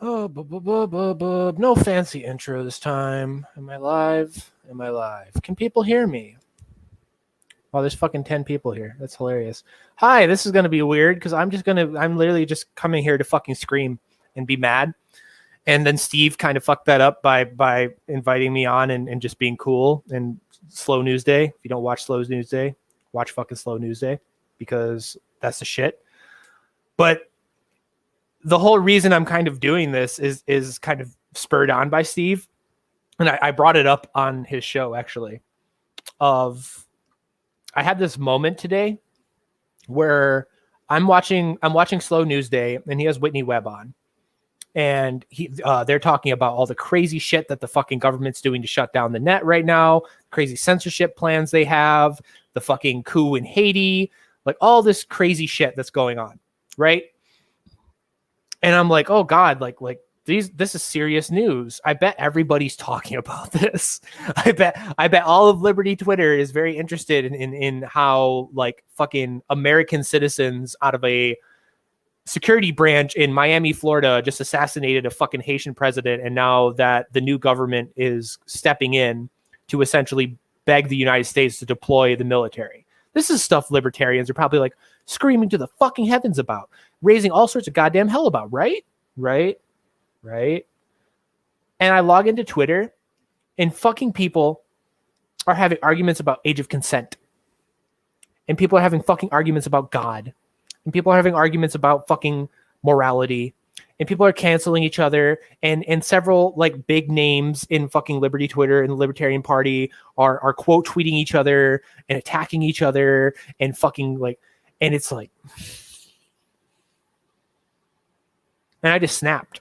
Oh, no fancy intro this time. Am I live? Am I live? Can people hear me? Oh, there's fucking 10 people here. That's hilarious. Hi, this is going to be weird because I'm literally just coming here to fucking scream and be mad. And then Steve kind of fucked that up by inviting me on and just being cool. And Slow News Day. If you don't watch Slow News Day, watch fucking Slow News Day because that's the shit. But the whole reason I'm kind of doing this is kind of spurred on by Steve. And I brought it up on his show, actually, I had this moment today where I'm watching Slow News Day, and he has Whitney Webb on. And they're talking about all the crazy shit that the fucking government's doing to shut down the net right now, crazy censorship plans they have, the fucking coup in Haiti, like all this crazy shit that's going on, right? And I'm like, oh God, like this is serious news. I bet everybody's talking about this. I bet all of Liberty Twitter is very interested in how like fucking American citizens out of a security branch in Miami, Florida, just assassinated a fucking Haitian president, and now that the new government is stepping in to essentially beg the United States to deploy the military. This is stuff libertarians are probably like screaming to the fucking heavens about, raising all sorts of goddamn hell about, right? And I log into Twitter, and fucking people are having arguments about age of consent. And people are having fucking arguments about God. And people are having arguments about fucking morality. And people are canceling each other. And several like big names in fucking Liberty Twitter and the Libertarian Party are quote tweeting each other and attacking each other and fucking like, and it's like, and I just snapped.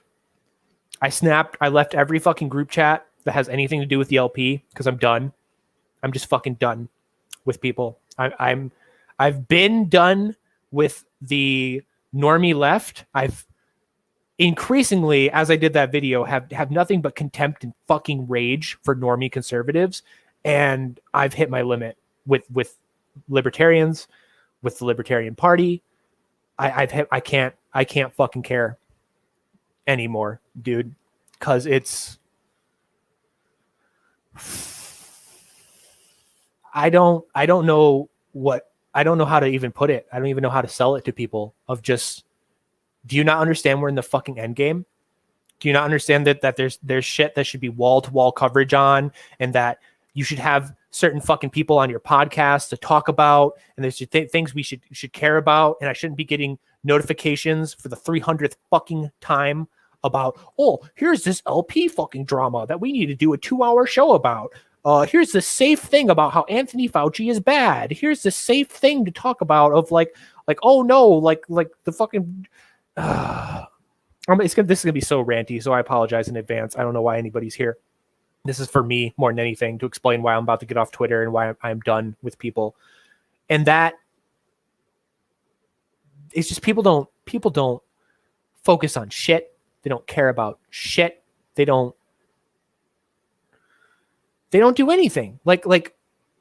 I left every fucking group chat that has anything to do with the LP because I'm done. I'm just fucking done with people. I've been done with the normie left. I've increasingly, as I did that video, have nothing but contempt and fucking rage for normie conservatives. And I've hit my limit with libertarians, with the Libertarian Party. I can't fucking care anymore, dude, because it's I don't know how to even put it. I don't even know how to sell it to people of just, do you not understand we're in the fucking end game? Do you not understand that there's shit that should be wall-to-wall coverage on, and that you should have certain fucking people on your podcast to talk about, and there's things we should care about, and I shouldn't be getting notifications for the 300th fucking time about, oh, here's this LP fucking drama that we need to do a 2-hour show about. Here's the safe thing about how Anthony Fauci is bad. Here's the safe thing to talk about of like, oh no, like the fucking, this is going to be so ranty. So I apologize in advance. I don't know why anybody's here. This is for me more than anything to explain why I'm about to get off Twitter and why I'm done with people. And that it's just people don't focus on shit. They don't care about shit. They don't do anything. Like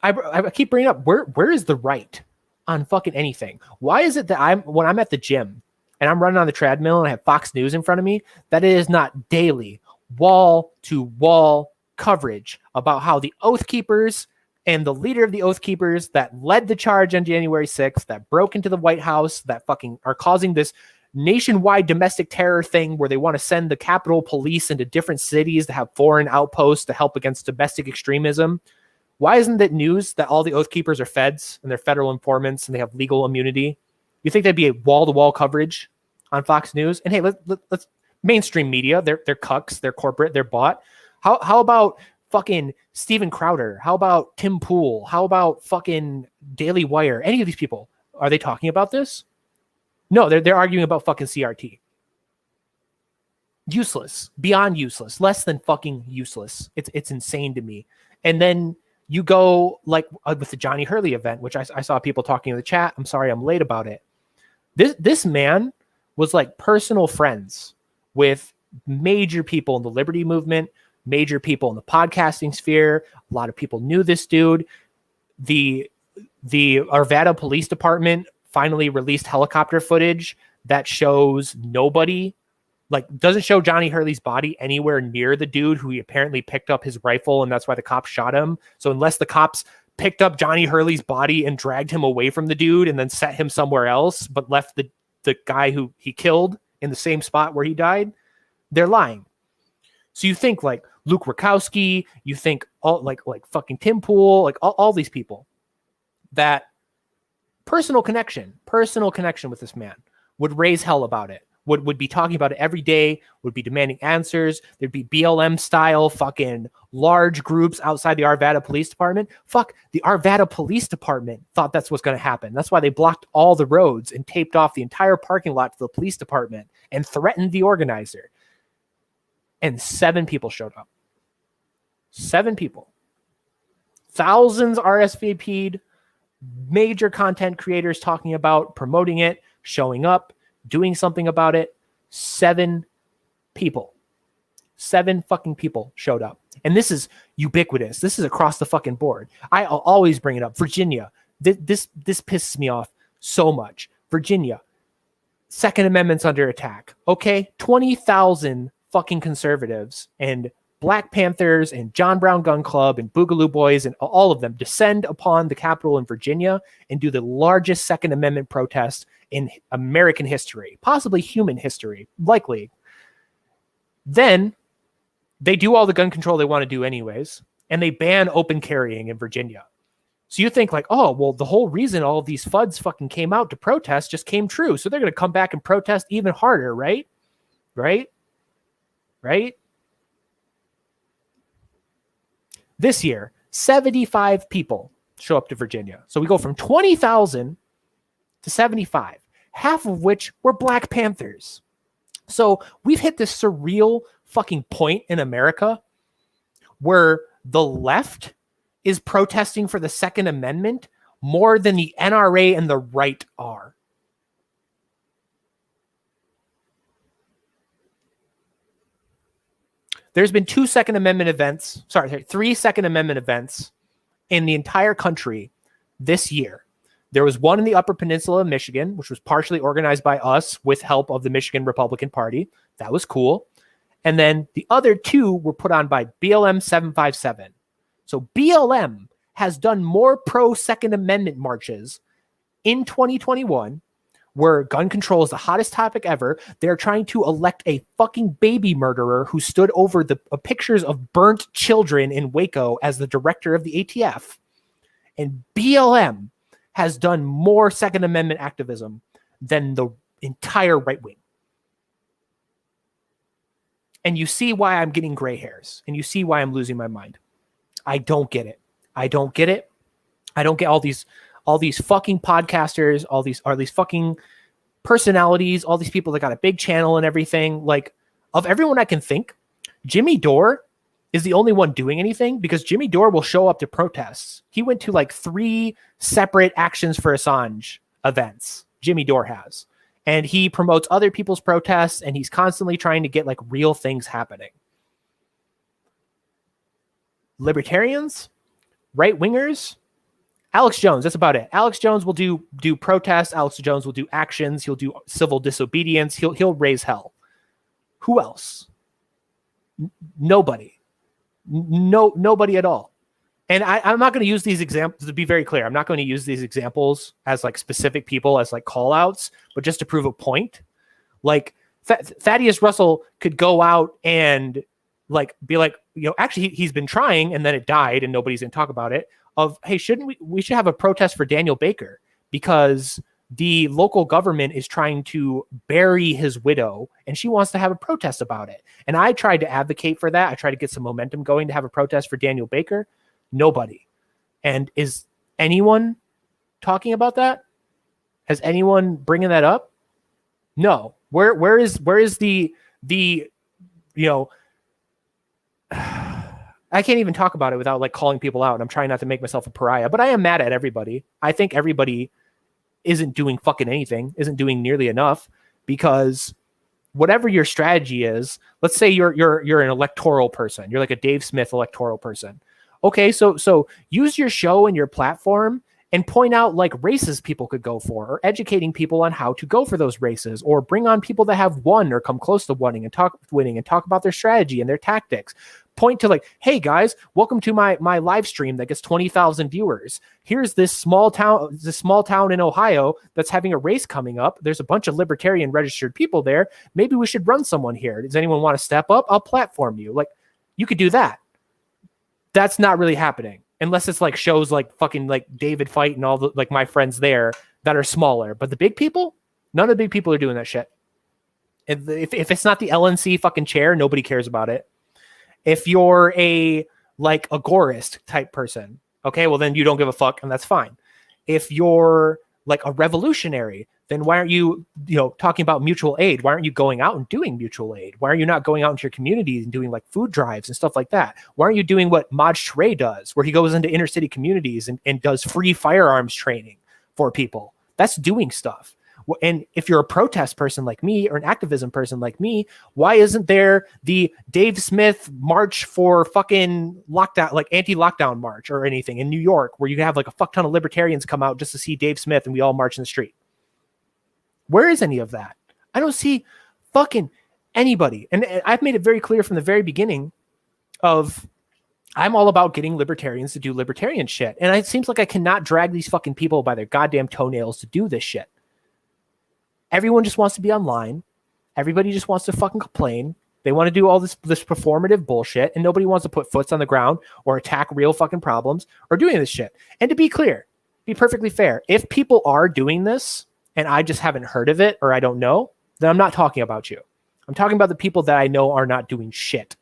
I keep bringing up, where is the right on fucking anything? Why is it that when I'm at the gym and I'm running on the treadmill and I have Fox News in front of me, that it is not daily wall to wall coverage about how the Oath Keepers and the leader of the Oath Keepers that led the charge on January 6th, that broke into the White House, that fucking are causing this nationwide domestic terror thing where they want to send the Capitol Police into different cities to have foreign outposts to help against domestic extremism. Why isn't it news that all the Oath Keepers are feds and they're federal informants and they have legal immunity? You think that'd be a wall-to-wall coverage on Fox News? And hey, let's mainstream media, they're cucks, they're corporate, they're bought. How about fucking Steven Crowder? How about Tim Pool? How about fucking Daily Wire? Any of these people, are they talking about this? No, they're arguing about fucking CRT. Useless, beyond useless, less than fucking useless. It's insane to me. And then you go like with the Johnny Hurley event, which I saw people talking in the chat. I'm sorry I'm late about it. This man was like personal friends with major people in the liberty movement, major people in the podcasting sphere. A lot of people knew this dude. The Arvada Police Department finally released helicopter footage that shows nobody Like, doesn't show Johnny Hurley's body anywhere near the dude who he apparently picked up his rifle, and that's why the cops shot him. So unless the cops picked up Johnny Hurley's body and dragged him away from the dude and then set him somewhere else, but left the guy who he killed in the same spot where he died, they're lying. So you think like Luke Rakowski, you think all like fucking Tim Pool, like all these people that personal connection with this man would raise hell about it. Would be talking about it every day, would be demanding answers. There'd be BLM style fucking large groups outside the Arvada Police Department. Fuck, the Arvada Police Department thought that's what's going to happen. That's why they blocked all the roads and taped off the entire parking lot to the police department and threatened the organizer. And 7 people showed up. 7 people. Thousands RSVP'd, major content creators talking about, promoting it, showing up, doing something about it. 7 people. 7 fucking people showed up. And this is ubiquitous. This is across the fucking board. I'll always bring it up. Virginia. This pisses me off so much. Virginia. Second Amendment's under attack. Okay? 20,000 fucking conservatives and Black Panthers and John Brown Gun Club and Boogaloo Boys and all of them descend upon the Capitol in Virginia and do the largest Second Amendment protest in American history, possibly human history, likely. Then they do all the gun control they want to do anyways, and they ban open carrying in Virginia. So you think like, oh, well, the whole reason all of these FUDs fucking came out to protest just came true. So they're going to come back and protest even harder, right? Right? This year, 75 people show up to Virginia. So we go from 20,000 to 75, half of which were Black Panthers. So we've hit this surreal fucking point in America where the left is protesting for the Second Amendment more than the NRA and the right are. There's been 3 Second Amendment events in the entire country this year. There was one in the Upper Peninsula of Michigan, which was partially organized by us with help of the Michigan Republican Party. That was cool. And then the other 2 were put on by BLM 757. So BLM has done more pro-Second Amendment marches in 2021, where gun control is the hottest topic ever. They're trying to elect a fucking baby murderer who stood over the pictures of burnt children in Waco as the director of the ATF. And BLM has done more Second Amendment activism than the entire right wing. And you see why I'm getting gray hairs, and you see why I'm losing my mind. I don't get it. I don't get all these fucking podcasters, all these fucking personalities, all these people that got a big channel and everything. Like, of everyone I can think, Jimmy Dore is the only one doing anything, because Jimmy Dore will show up to protests. He went to like 3 separate Actions for Assange events. Jimmy Dore has. And he promotes other people's protests, and he's constantly trying to get like real things happening. Libertarians, right wingers, Alex Jones, that's about it. Alex Jones will do protests. Alex Jones will do actions. He'll do civil disobedience. He'll raise hell. Who else? Nobody. Nobody at all. And I'm not going to use these examples, to be very clear. I'm not going to use these examples as like specific people, as like call outs, but just to prove a point. Like Thaddeus Russell could go out and like be like, actually he's been trying, and then it died and nobody's going to talk about it. Of, hey, we should have a protest for Daniel Baker because the local government is trying to bury his widow and she wants to have a protest about it. And I tried to advocate for that. I tried to get some momentum going to have a protest for Daniel Baker. Nobody. And is anyone talking about that? Has anyone bringing that up? No. Where is the I can't even talk about it without like calling people out. And I'm trying not to make myself a pariah, but I am mad at everybody. I think everybody isn't doing fucking anything, isn't doing nearly enough, because whatever your strategy is, let's say you're an electoral person. You're like a Dave Smith electoral person. Okay, so use your show and your platform and point out like races people could go for, or educating people on how to go for those races, or bring on people that have won or come close to winning and talk about their strategy and their tactics. Point to like, hey guys, welcome to my live stream that gets 20,000 viewers. Here's this small town in Ohio that's having a race coming up. There's a bunch of libertarian registered people there. Maybe we should run someone here. Does anyone want to step up? I'll platform you. Like, you could do that. That's not really happening unless it's like shows like fucking like David Fight and all the like my friends there that are smaller. But the big people, none of the big people are doing that shit. If it's not the LNC fucking chair, nobody cares about it. If you're a like agorist type person, okay, well then you don't give a fuck, and that's fine. If you're like a revolutionary, then why aren't you, talking about mutual aid? Why aren't you going out and doing mutual aid? Why are you not going out into your communities and doing like food drives and stuff like that? Why aren't you doing what Maj Toure does, where he goes into inner city communities and does free firearms training for people? That's doing stuff. And if you're a protest person like me or an activism person like me, why isn't there the Dave Smith march for fucking lockdown, like anti-lockdown march or anything in New York, where you have like a fuck ton of libertarians come out just to see Dave Smith and we all march in the street? Where is any of that? I don't see fucking anybody. And I've made it very clear from the very beginning of I'm all about getting libertarians to do libertarian shit. And it seems like I cannot drag these fucking people by their goddamn toenails to do this shit. Everyone just wants to be online. Everybody just wants to fucking complain. They want to do all this performative bullshit, and nobody wants to put foots on the ground or attack real fucking problems or doing this shit. And to be clear, be perfectly fair, if people are doing this and I just haven't heard of it or I don't know, then I'm not talking about you. I'm talking about the people that I know are not doing shit.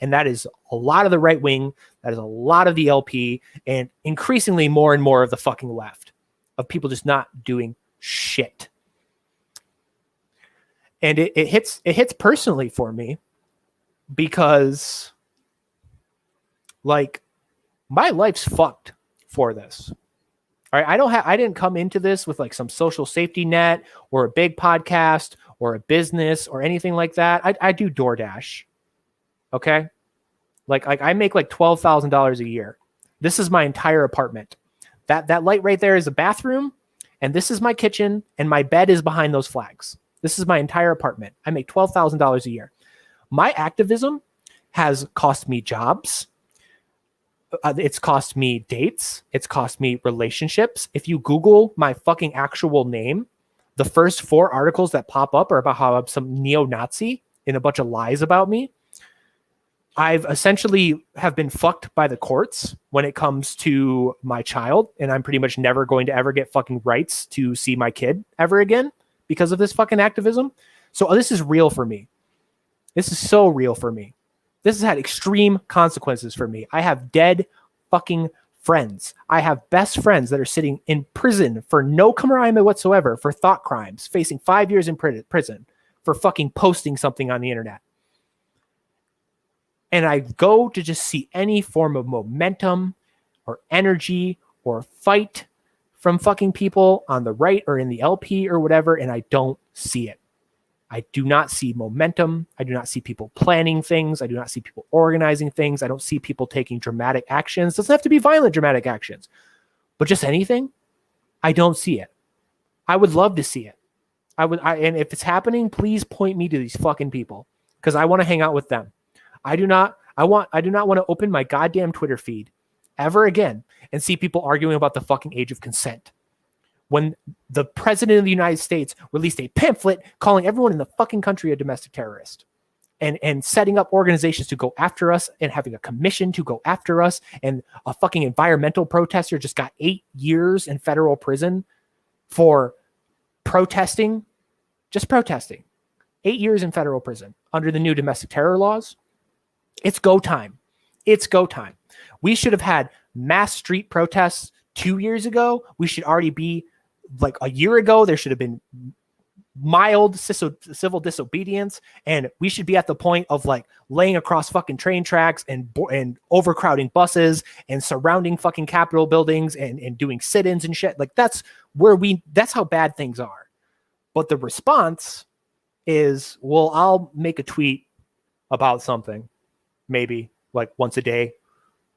And that is a lot of the right wing. That is a lot of the LP, and increasingly more and more of the fucking left, of people just not doing shit. And it hits personally for me because, like, my life's fucked for this. All right, I didn't come into this with like some social safety net or a big podcast or a business or anything like that. I do DoorDash. Okay, like I make like $12,000 a year. This is my entire apartment. That light right there is a bathroom, and this is my kitchen, and my bed is behind those flags. This is my entire apartment. I make $12,000 a year. My activism has cost me jobs. It's cost me dates. It's cost me relationships. If you Google my fucking actual name, the first 4 articles that pop up are about how I'm some neo-Nazi and a bunch of lies about me. I've essentially have been fucked by the courts when it comes to my child, and I'm pretty much never going to ever get fucking rights to see my kid ever again because of this fucking activism. So this is real for me. This is so real for me. This has had extreme consequences for me. I have dead fucking friends. I have best friends that are sitting in prison for no crime whatsoever, for thought crimes, facing 5 years in prison for fucking posting something on the internet. And I go to just see any form of momentum or energy or fight from fucking people on the right or in the LP or whatever, and I don't see it. I do not see momentum. I do not see people planning things. I do not see people organizing things. I don't see people taking dramatic actions. It doesn't have to be violent dramatic actions, but just anything. I don't see it. I would love to see it. And if it's happening, please point me to these fucking people, because I want to hang out with them. I do not want to open my goddamn Twitter feed ever again and see people arguing about the fucking age of consent, when the president of the United States released a pamphlet calling everyone in the fucking country a domestic terrorist, and setting up organizations to go after us, and having a commission to go after us, and a fucking environmental protester just got 8 years in federal prison for protesting, just protesting. 8 years in federal prison under the new domestic terror laws. It's go time. It's go time. We should have had mass street protests 2 years ago. We should already be like a year ago. There should have been mild civil disobedience, and we should be at the point of like laying across fucking train tracks and overcrowding buses and surrounding fucking Capitol buildings and doing sit-ins and shit. Like that's how bad things are. But the response is, well, I'll make a tweet about something, maybe like once a day,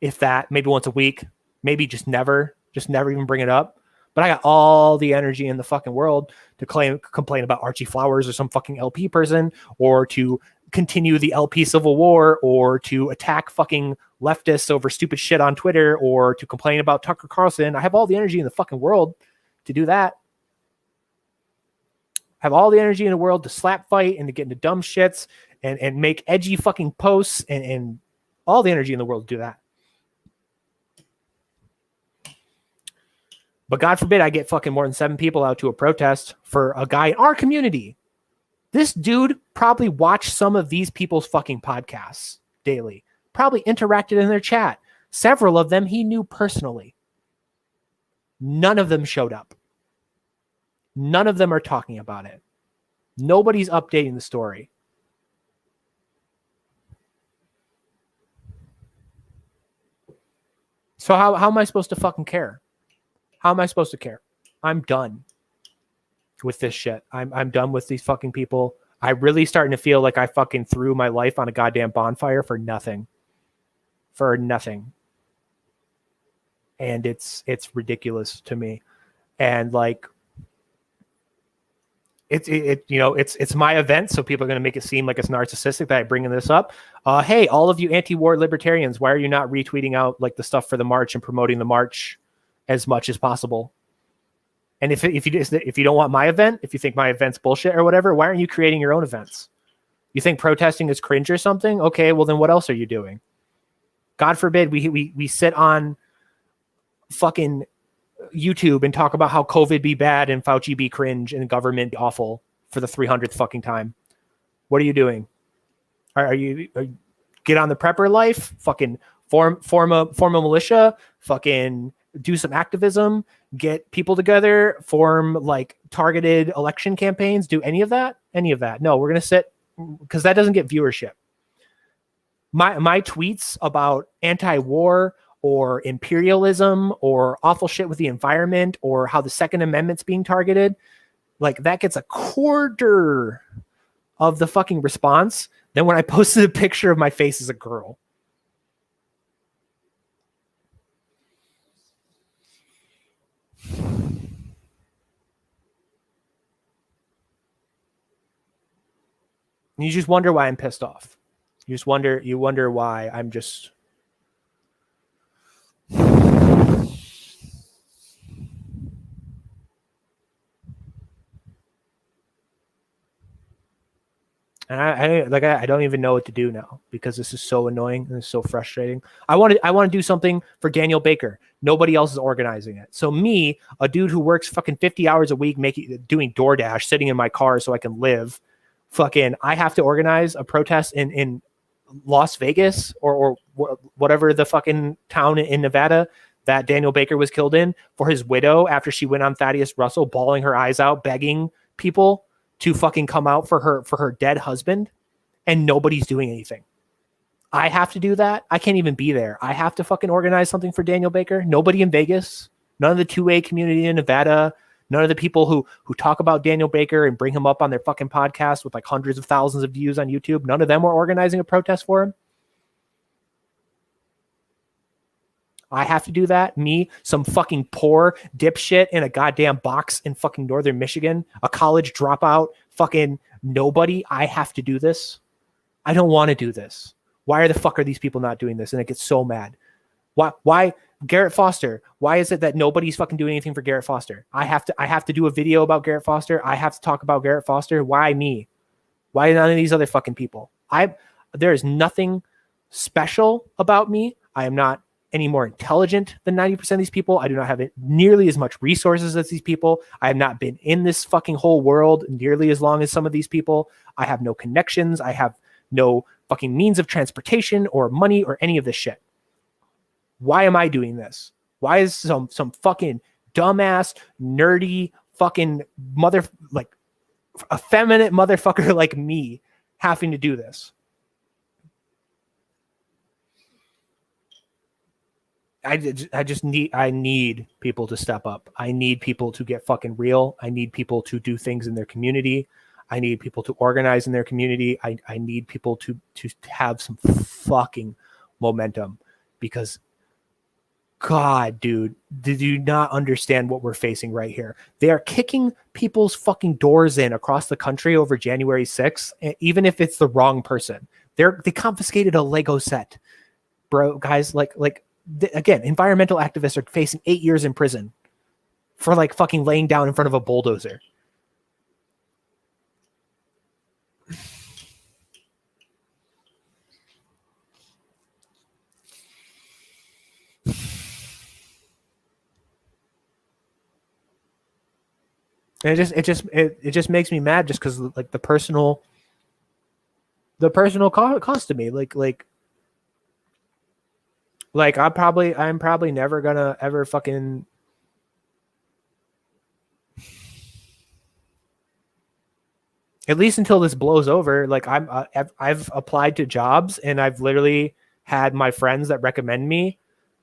if that, maybe once a week, maybe just never, just never even bring it up. But I got all the energy in the fucking world to complain about Archie Flowers or some fucking LP person, or to continue the LP civil war, or to attack fucking leftists over stupid shit on Twitter, or to complain about Tucker Carlson. I have all the energy in the fucking world to do that. I have all the energy in the world to slap fight and to get into dumb shits and make edgy fucking posts and all the energy in the world to do that. But God forbid I get fucking more than 7 people out to a protest for a guy in our community. This dude probably watched some of these people's fucking podcasts daily, probably interacted in their chat. Several of them he knew personally. None of them showed up. None of them are talking about it. Nobody's updating the story. So how am I supposed to fucking care? How am I supposed to care? I'm done with this shit. I'm done with these fucking people. I'm really starting to feel like I fucking threw my life on a goddamn bonfire for nothing. For nothing. And it's ridiculous to me. And like, it's my event, so people are going to make it seem like it's narcissistic that I'm bringing this up. Hey, all of you anti-war libertarians, why are you not retweeting out like the stuff for the march and promoting the march as much as possible? And if you don't want my event, if you think my event's bullshit or whatever, why aren't you creating your own events? You think protesting is cringe or something? Okay, well then what else are you doing? God forbid we sit on fucking YouTube and talk about how COVID be bad and Fauci be cringe and government be awful for the 300th fucking time. What are you doing? Are you get on the prepper life? Fucking form a militia? Fucking do some activism? Get people together? Form like targeted election campaigns? Do any of that? Any of that? No, we're gonna sit because that doesn't get viewership. My tweets about anti-war or imperialism or awful shit with the environment or how the Second Amendment's being targeted, like that gets a quarter of the fucking response than when I posted a picture of my face as a girl. And you just wonder why I'm pissed off. You wonder why I'm just... And I don't even know what to do now because this is so annoying and it's so frustrating. I want to do something for Daniel Baker. Nobody else is organizing it. So me, a dude who works fucking 50 hours a week doing DoorDash, sitting in my car so I can live, I have to organize a protest in Las Vegas or whatever the fucking town in Nevada that Daniel Baker was killed in, for his widow after she went on Thaddeus Russell, bawling her eyes out, begging people to fucking come out for her dead husband, and nobody's doing anything. I have to do that. I can't even be there. I have to fucking organize something for Daniel Baker. Nobody in Vegas, none of the 2A community in Nevada, none of the people who talk about Daniel Baker and bring him up on their fucking podcast with like hundreds of thousands of views on YouTube, none of them were organizing a protest for him. I have to do that. Me, some fucking poor dipshit in a goddamn box in fucking northern Michigan, a college dropout, fucking nobody. I have to do this. I don't want to do this. Why the fuck are these people not doing this? And I get so mad. Why Garrett Foster? Why is it that nobody's fucking doing anything for Garrett Foster? I have to do a video about Garrett Foster. I have to talk about Garrett Foster. Why me? Why none of these other fucking people? There is nothing special about me. I am not any more intelligent than 90% of these people. I do not have nearly as much resources as these people. I have not been in this fucking whole world nearly as long as some of these people. I have no connections. I have no fucking means of transportation or money or any of this shit. Why am I doing this? Why is some fucking dumbass, nerdy, fucking effeminate motherfucker like me having to do this? I need people to step up. I need people to get fucking real. I need people to do things in their community. I need people to organize in their community. I need people to have some fucking momentum, because God, dude, did you not understand what we're facing right here? They are kicking people's fucking doors in across the country over January 6th, even if it's the wrong person. They confiscated a Lego set, bro. Guys, again, environmental activists are facing 8 years in prison for like fucking laying down in front of a bulldozer. And it just makes me mad just because like the personal cost to me, like I'm probably never gonna ever fucking, at least until this blows over. Like I've applied to jobs and I've literally had my friends that recommend me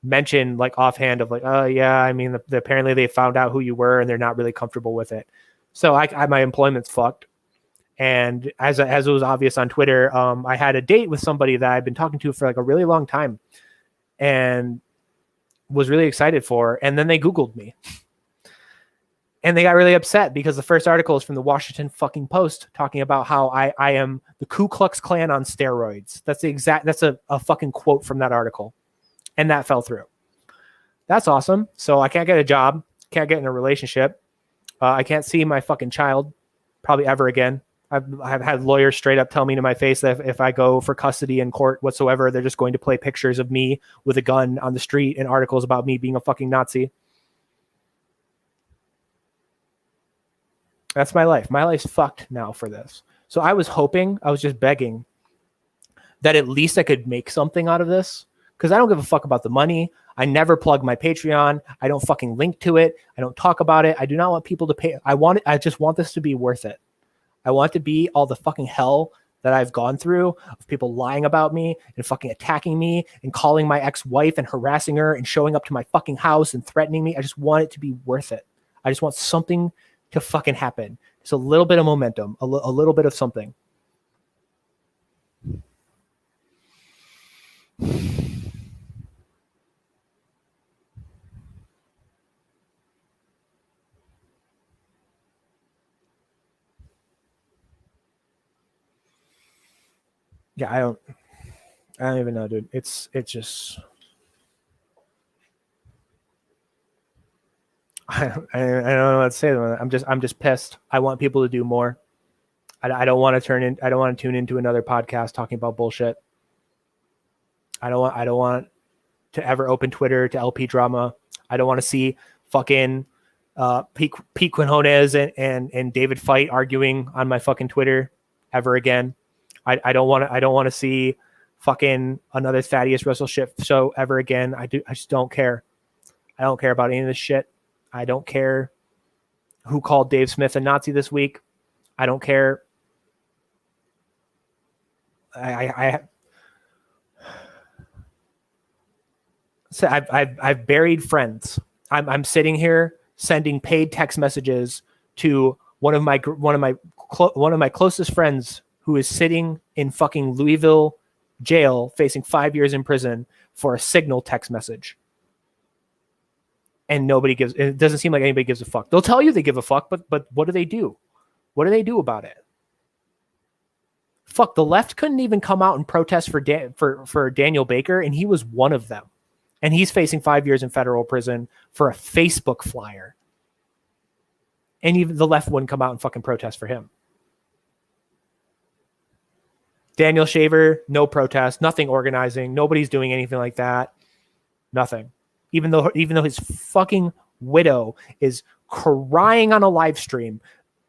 mention like offhand of like, oh yeah, I mean apparently they found out who you were and they're not really comfortable with it. So my employment's fucked. And as it was obvious on Twitter, I had a date with somebody that I've been talking to for like a really long time and was really excited for. And then they Googled me. And they got really upset because the first article is from the Washington fucking Post talking about how I am the Ku Klux Klan on steroids. That's a fucking quote from that article. And that fell through. That's awesome. So I can't get a job, can't get in a relationship. I can't see my fucking child probably ever again. I've had lawyers straight up tell me to my face that if I go for custody in court whatsoever, they're just going to play pictures of me with a gun on the street and articles about me being a fucking Nazi. That's my life. My life's fucked now for this. So I was just begging that at least I could make something out of this, because I don't give a fuck about the money. I never plug my Patreon. I don't fucking link to it. I don't talk about it. I do not want people to pay. I just want this to be worth it. I want to be all the fucking hell that I've gone through of people lying about me and fucking attacking me and calling my ex-wife and harassing her and showing up to my fucking house and threatening me. I just want it to be worth it. I just want something to fucking happen. Just a little bit of momentum, a little bit of something. Yeah, I don't even know, dude. It's just I don't know what to say. I'm just pissed. I want people to do more. I don't want to tune into another podcast talking about bullshit. I don't want to ever open Twitter to LP drama. I don't want to see fucking Pete Quinones and David Fight arguing on my fucking Twitter ever again. I don't want to see fucking another Thaddeus Russell shit show ever again. I just don't care. I don't care about any of this shit. I don't care who called Dave Smith a Nazi this week. I don't care. So I've buried friends. I'm sitting here sending paid text messages to one of my closest friends who is sitting in fucking Louisville jail facing 5 years in prison for a Signal text message. And it doesn't seem like anybody gives a fuck. They'll tell you they give a fuck, but what do they do? What do they do about it? Fuck, the left couldn't even come out and protest for Daniel Baker, and he was one of them. And he's facing 5 years in federal prison for a Facebook flyer. And even the left wouldn't come out and fucking protest for him. Daniel Shaver, no protest, nothing organizing, nobody's doing anything like that. Nothing. Even though his fucking widow is crying on a live stream,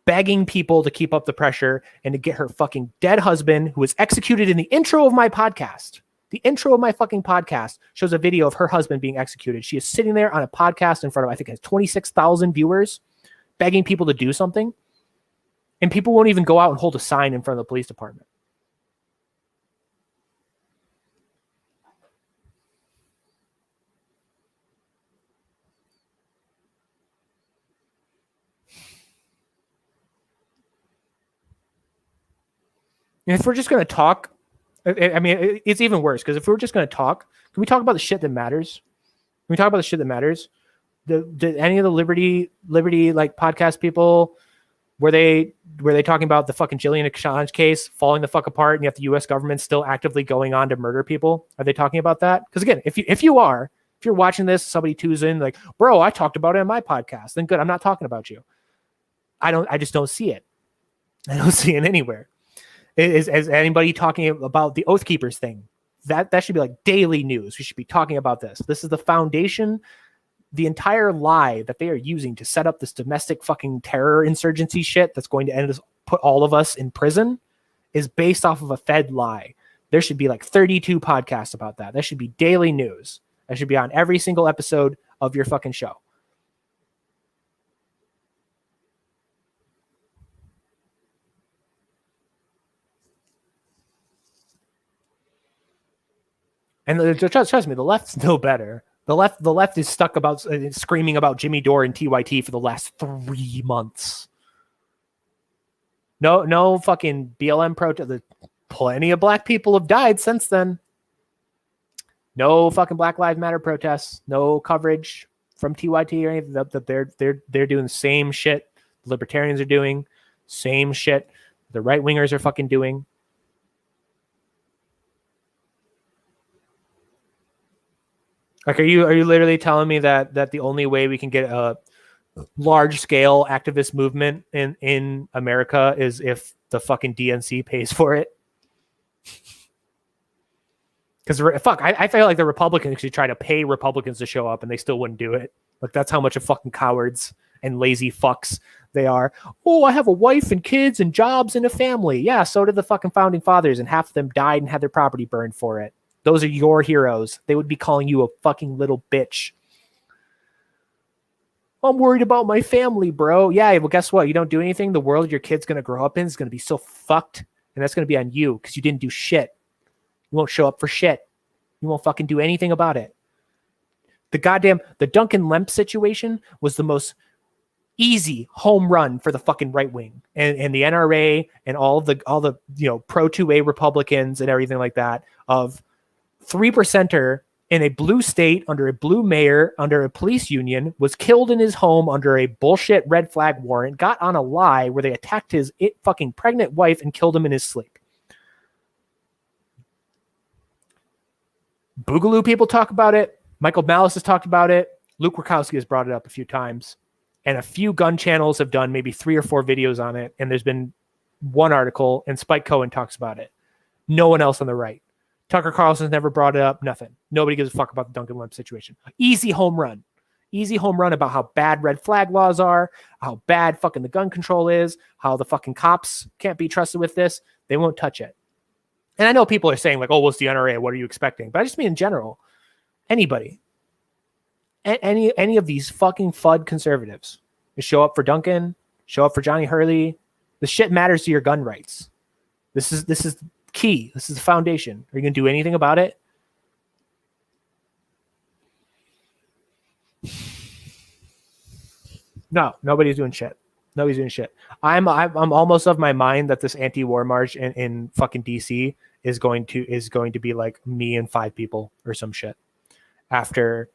begging people to keep up the pressure and to get her fucking dead husband, who was executed in the intro of my podcast. The intro of my fucking podcast shows a video of her husband being executed. She is sitting there on a podcast in front of, I think it has 26,000 viewers, begging people to do something. And people won't even go out and hold a sign in front of the police department. And if we're just going to talk, I mean, it's even worse, because if we're just going to talk, can we talk about the shit that matters? we talk about the shit that matters. Did any of the liberty like podcast people, were they talking about the fucking Julian Assange case falling the fuck apart, and yet the U.S. government still actively going on to murder people? Are they talking about that? Because again, if you're watching this, somebody tunes in like, bro, I talked about it in my podcast, then good, I'm not talking about you. I just don't see it. I don't see it anywhere. Is anybody talking about the Oath Keepers thing? That should be like daily news. We should be talking about this. This is the foundation. The entire lie that they are using to set up this domestic fucking terror insurgency shit that's going to put all of us in prison is based off of a Fed lie. There should be like 32 podcasts about that. That should be daily news. That should be on every single episode of your fucking show. And trust me, the left's no better. The left is stuck about screaming about Jimmy Dore and TYT for the last 3 months. No fucking BLM protest. Plenty of black people have died since then. No fucking Black Lives Matter protests. No coverage from TYT or anything. That they're doing the same shit the libertarians are doing. Same shit the right wingers are fucking doing. Like, are you literally telling me that the only way we can get a large scale activist movement in America is if the fucking DNC pays for it? Because I feel like the Republicans should try to pay Republicans to show up and they still wouldn't do it. Like, that's how much of fucking cowards and lazy fucks they are. Oh, I have a wife and kids and jobs and a family. Yeah, so did the fucking founding fathers, and half of them died and had their property burned for it. Those are your heroes. They would be calling you a fucking little bitch. I'm worried about my family, bro. Yeah, well, guess what? You don't do anything. The world your kid's going to grow up in is going to be so fucked. And that's going to be on you because you didn't do shit. You won't show up for shit. You won't fucking do anything about it. The Duncan Lemp situation was the most easy home run for the fucking right wing and the NRA and all the pro 2A Republicans and everything like that of 3%er in a blue state under a blue mayor under a police union was killed in his home under a bullshit red flag warrant, got on a lie where they attacked his fucking pregnant wife and killed him in his sleep. Boogaloo people talk about it. Michael Malice has talked about it. Luke Rakowski has brought it up a few times. And a few gun channels have done maybe 3 or 4 videos on it. And there's been one article, and Spike Cohen talks about it. No one else on the right. Tucker Carlson's never brought it up. Nothing. Nobody gives a fuck about the Duncan Lemp situation. Easy home run. Easy home run about how bad red flag laws are, how bad fucking the gun control is, how the fucking cops can't be trusted with this. They won't touch it. And I know people are saying like, oh, well, it's the NRA. What are you expecting? But I just mean in general, anybody, any of these fucking FUD conservatives, you show up for Duncan, show up for Johnny Hurley. The shit matters to your gun rights. This is key. This is the foundation. Are you going to do anything about it? No, nobody's doing shit. Nobody's doing shit. I'm almost of my mind that this anti-war march in fucking DC is going to be like me and 5 people or some shit. After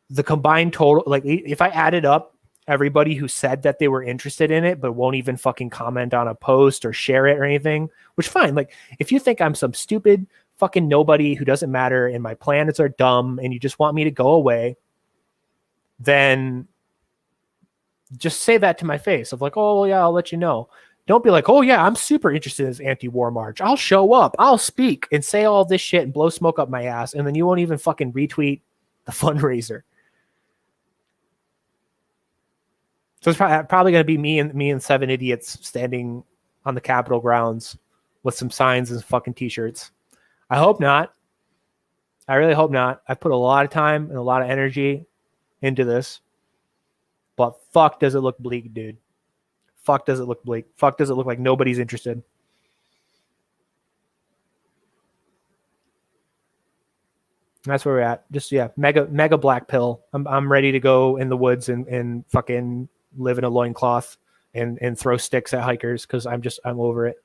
the combined total, like if I added up everybody who said that they were interested in it but won't even fucking comment on a post or share it or anything, which fine. Like if you think I'm some stupid fucking nobody who doesn't matter and my plans are dumb and you just want me to go away, then just say that to my face of like, oh, well, yeah, I'll let you know. Don't be like, oh, yeah, I'm super interested in this anti-war march. I'll show up. I'll speak and say all this shit and blow smoke up my ass. And then you won't even fucking retweet the fundraiser. So it's probably going to be me and 7 idiots standing on the Capitol grounds with some signs and fucking T-shirts. I hope not. I really hope not. I've put a lot of time and a lot of energy into this. But fuck does it look bleak, dude. Fuck does it look bleak. Fuck does it look like nobody's interested. That's where we're at. Just, yeah, mega black pill. I'm ready to go in the woods and fucking live in a loincloth and throw sticks at hikers because I'm over it.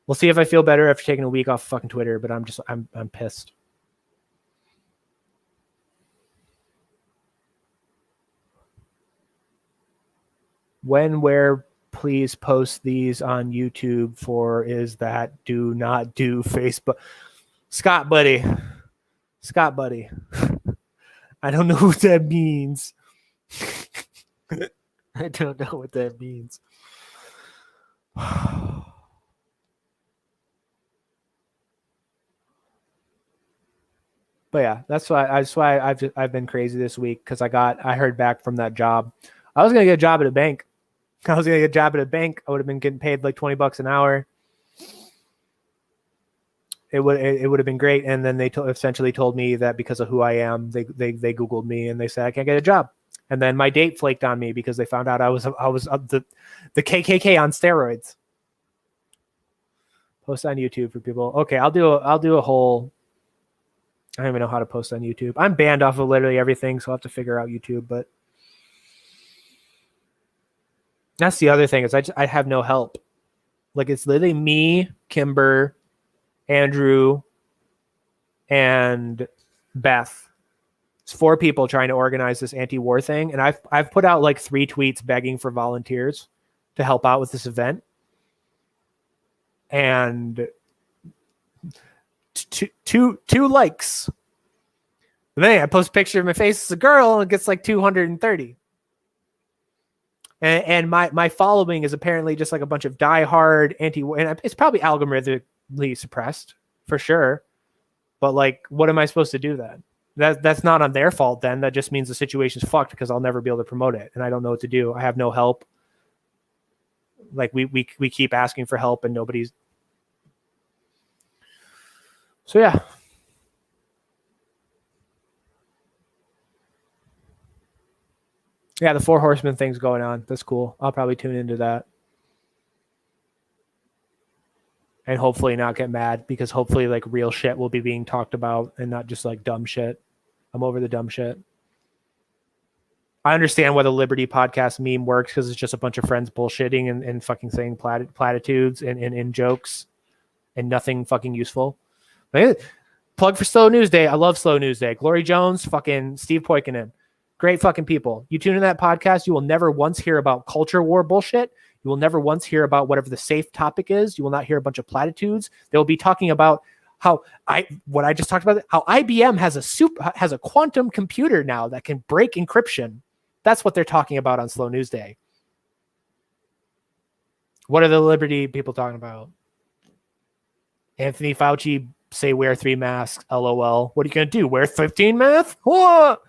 We'll see if I feel better after taking a week off fucking Twitter, but I'm pissed. where, please post these on YouTube for is that do not do Facebook. Scott buddy. I don't know what that means. I don't know what that means. But yeah, that's why I've been crazy this week because I heard back from that job. I was gonna get a job at a bank. I would have been getting paid like $20 an hour. It would have been great. And then they essentially told me that because of who I am, they Googled me and they said I can't get a job. And then my date flaked on me because they found out I was the KKK on steroids. Post on YouTube for people. Okay, I'll do a whole. I don't even know how to post on YouTube. I'm banned off of literally everything, so I'll have to figure out YouTube. But that's the other thing is I have no help. Like it's literally me, Kimber, Andrew, and Beth. It's 4 people trying to organize this anti-war thing, and I've put out like 3 tweets begging for volunteers to help out with this event, and two likes. And then I post a picture of my face as a girl, and it gets like 230. And my following is apparently just like a bunch of diehard anti-war, and it's probably algorithmically suppressed for sure. But like, what am I supposed to do then? That's not on their fault then. That just means the situation's fucked because I'll never be able to promote it. And I don't know what to do. I have no help. Like we keep asking for help and nobody's. So yeah. Yeah, the 4 Horsemen thing's going on. That's cool. I'll probably tune into that. And hopefully not get mad because hopefully like real shit will be being talked about and not just like dumb shit. I'm over the dumb shit. I understand why the Liberty podcast meme works because it's just a bunch of friends bullshitting and fucking saying platitudes and jokes and nothing fucking useful. Plug for Slow News Day. I love Slow News Day. Glory Jones, fucking Steve Poikonen. Great fucking people. You tune in that podcast, you will never once hear about culture war bullshit. You will never once hear about whatever the safe topic is. You will not hear a bunch of platitudes. They'll be talking about what I just talked about, how IBM has a quantum computer now that can break encryption. That's what they're talking about on Slow News Day. What are the Liberty people talking about? Anthony Fauci say wear 3 masks. LOL. What are you going to do? Wear 15 masks? What?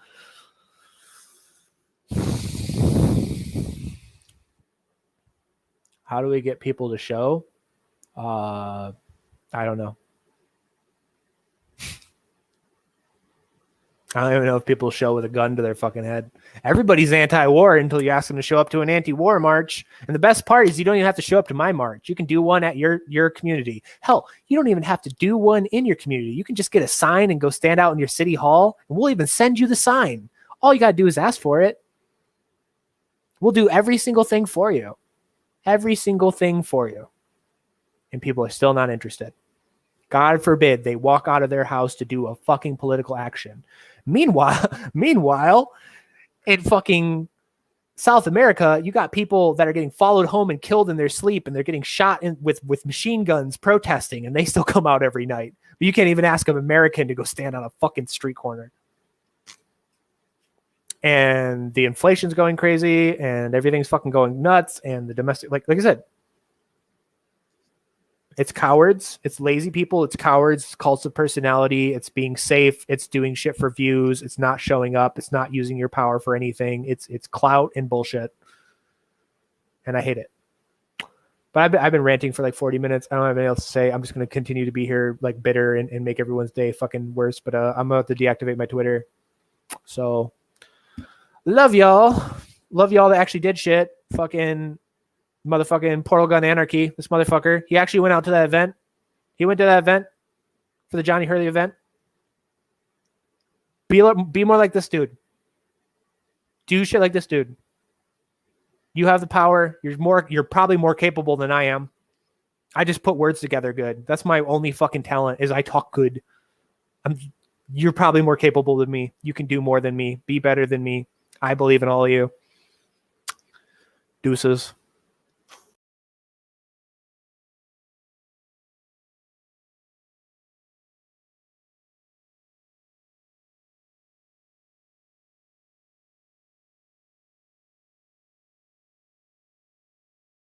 How do we get people to show? I don't know. I don't even know if people show with a gun to their fucking head. Everybody's anti-war until you ask them to show up to an anti-war march. And the best part is you don't even have to show up to my march. You can do one at your community. Hell, you don't even have to do one in your community. You can just get a sign and go stand out in your city hall, and we'll even send you the sign. All you got to do is ask for it. We'll do every single thing for you. Every single thing for you. And people are still not interested. God forbid they walk out of their house to do a fucking political action. Meanwhile, in fucking South America, you got people that are getting followed home and killed in their sleep, and they're getting shot with machine guns protesting, and they still come out every night. But you can't even ask an American to go stand on a fucking street corner. And the inflation's going crazy, and everything's fucking going nuts, and the domestic, like I said, it's cowards, it's lazy people, it's cowards, it's cults of personality, it's being safe, it's doing shit for views, it's not showing up, it's not using your power for anything, it's clout and bullshit. And I hate it. But I've been ranting for like 40 minutes. I don't have anything else to say. I'm just going to continue to be here like bitter and make everyone's day fucking worse. But I'm about to deactivate my Twitter. So love y'all. Love y'all that actually did shit. Fucking motherfucking Portal Gun Anarchy. This motherfucker. He actually went out to that event. He went to that event for the Johnny Hurley event. Be more like this dude. Do shit like this dude. You have the power. You're probably more capable than I am. I just put words together good. That's my only fucking talent is I talk good. You're probably more capable than me. You can do more than me. Be better than me. I believe in all of you. Deuces.